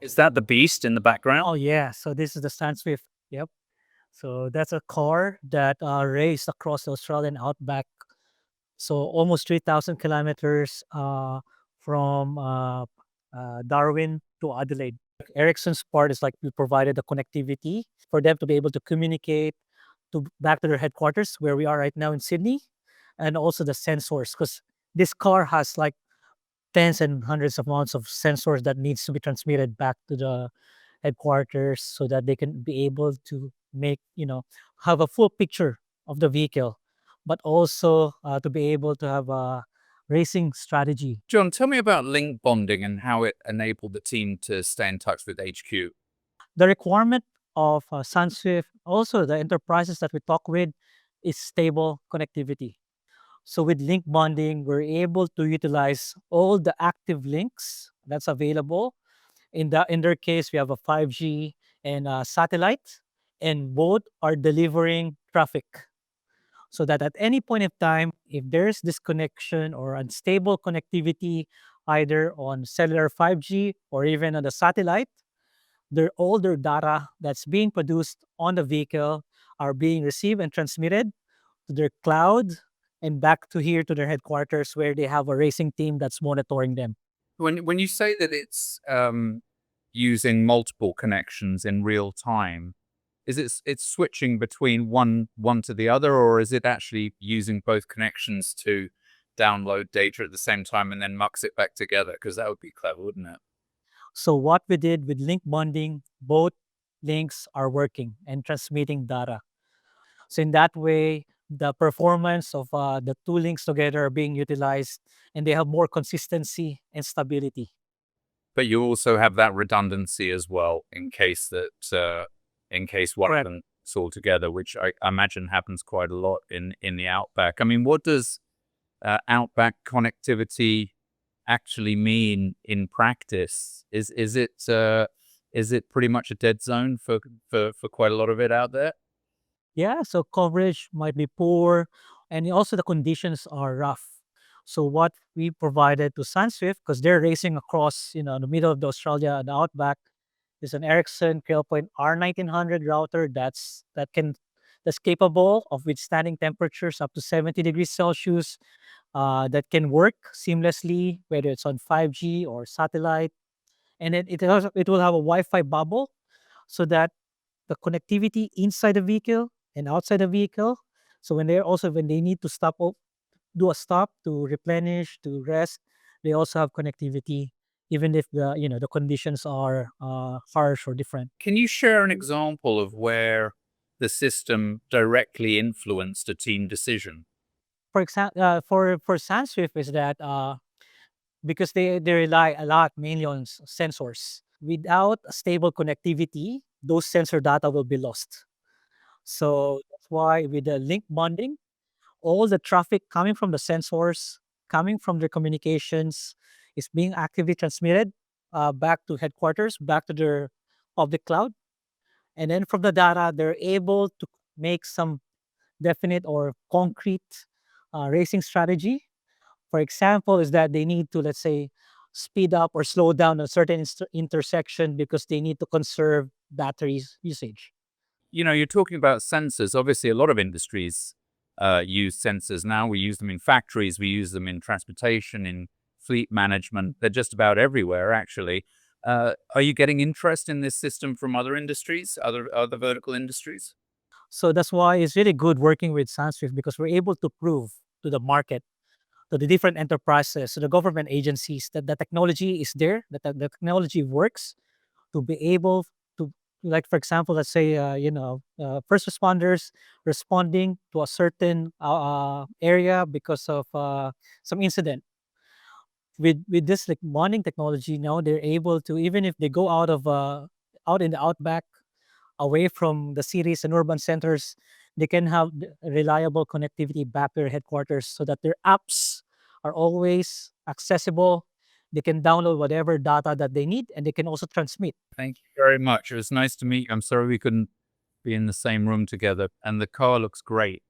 Is that the beast in the background? Oh yeah, so this is the Sunswift. Yep. So that's a car that raced across the Australian outback. So almost 3,000 kilometers from Darwin to Adelaide. Ericsson's part is like we provided the connectivity for them to be able to communicate to back to their headquarters where we are right now in Sydney, and also the sensors because this car has like tens and hundreds of amounts of sensors that needs to be transmitted back to the headquarters so that they can be able to make have a full picture of the vehicle, but also to be able to have a racing strategy. John, tell me about link bonding and how it enabled the team to stay in touch with HQ. The requirement of Sunswift, also the enterprises that we talk with, is stable connectivity. So with link bonding, we're able to utilize all the active links that's available. In their case, we have a 5G and a satellite, and both are delivering traffic. So that at any point of time, if there's disconnection or unstable connectivity, either on cellular 5G or even on the satellite, all their data that's being produced on the vehicle are being received and transmitted to their cloud and back to here to their headquarters where they have a racing team that's monitoring them. When you say that it's using multiple connections in real time, is it's switching between one to the other, or is it actually using both connections to download data at the same time and then mux it back together? Because that would be clever, wouldn't it? So what we did with link bonding, both links are working and transmitting data. So in that way, the performance of the two links together are being utilized, and they have more consistency and stability. But you also have that redundancy as well in case one of Correct. them is all together, which I imagine happens quite a lot in the Outback. I mean, what does Outback connectivity actually mean in practice? Is it pretty much a dead zone for quite a lot of it out there? Yeah, so coverage might be poor, and also the conditions are rough. So what we provided to Sunswift, because they're racing across, the middle of the Australia and outback, is an Ericsson Point R1900 router that's capable of withstanding temperatures up to 70 degrees Celsius. That can work seamlessly, whether it's on 5G or satellite, and it will have a Wi-Fi bubble, so that the connectivity inside the vehicle and outside the vehicle. So when they need to do a stop to replenish, to rest, they also have connectivity, even if the conditions are harsh or different. Can you share an example of where the system directly influenced a team decision? For example, for Sunswift is that because they rely a lot mainly on sensors. Without a stable connectivity, those sensor data will be lost. So that's why with the link bonding, all the traffic coming from the sensors, coming from their communications, is being actively transmitted back to headquarters, back to their public cloud. And then from the data, they're able to make some definite or concrete racing strategy. For example, is that they need to, let's say, speed up or slow down a certain intersection because they need to conserve batteries usage. You know, you're talking about sensors. Obviously, a lot of industries use sensors now. We use them in factories, we use them in transportation, in fleet management. They're just about everywhere, actually. Are you getting interest in this system from other industries, other vertical industries? So that's why it's really good working with Sunswift because we're able to prove to the market, to the different enterprises, to the government agencies that the technology is there, that the technology works to be able to, like, for example, let's say, first responders responding to a certain area because of some incident. With this like bonding technology, now they're able to, even if they go out in the outback, away from the cities and urban centers, they can have reliable connectivity back to their headquarters so that their apps are always accessible. They can download whatever data that they need, and they can also transmit. Thank you very much. It was nice to meet you. I'm sorry we couldn't be in the same room together, and the car looks great.